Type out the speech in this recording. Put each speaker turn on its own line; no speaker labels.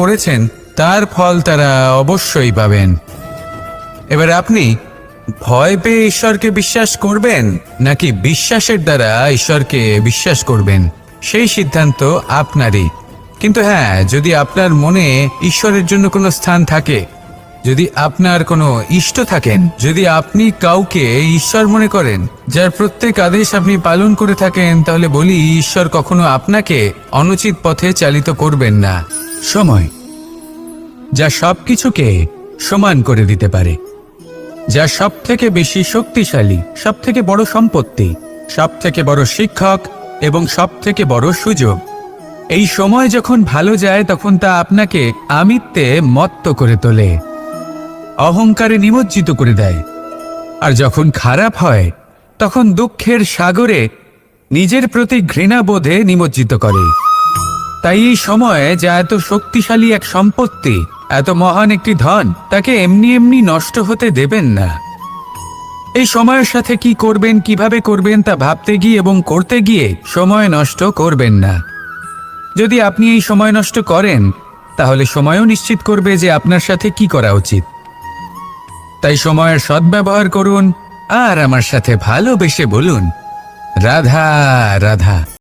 করেছেন তার ফল তারা অবশ্যই পাবেন। এবার আপনি ভয় পেয়ে ঈশ্বরকে বিশ্বাস করবেন নাকি বিশ্বাসের দ্বারা ঈশ্বরকে বিশ্বাস করবেন, সেই সিদ্ধান্ত আপনারই। কিন্তু হ্যাঁ, যদি আপনার মনে ঈশ্বরের জন্য কোনো স্থান থাকে, যদি আপনার কোনো ইষ্ট থাকেন, যদি আপনি কাউকে ঈশ্বর মনে করেন, যার প্রত্যেক আদেশ আপনি পালন করে থাকেন, তাহলে বলি ঈশ্বর কখনো আপনাকে অনুচিত পথে চালিত করবেন না। সময়, যা সবকিছুকে সমান করে দিতে পারে, যা সব থেকে বেশি শক্তিশালী, সব থেকে বড় সম্পত্তি, সব থেকে বড় শিক্ষক এবং সব থেকে বড় সুযোগ। এই সময় যখন ভালো যায় তখন তা আপনাকে আমিত্বে মত্ত করে তোলে, অহংকারে নিমজ্জিত করে দেয়। আর যখন খারাপ হয় তখন দুঃখের সাগরে নিজের প্রতি ঘৃণাবোধে নিমজ্জিত করে। তাই এই সময়ে যা এত শক্তিশালী এক সম্পত্তি, এত মহান একটি ধন, তাকে এমনি এমনি নষ্ট হতে দেবেন না। এই সময়ের সাথে কি করবেন, কিভাবে করবেন তা ভাবতে গিয়ে এবং করতে গিয়ে সময় নষ্ট করবেন না। যদি আপনি এই সময় নষ্ট করেন তাহলে সময়ও নিশ্চিত করবে যে আপনার সাথে কি করা উচিত। তাই সময়ের সদ্ব্যবহার করুন আর আমার সাথে ভালোবেসে বলুন, রাধা রাধা।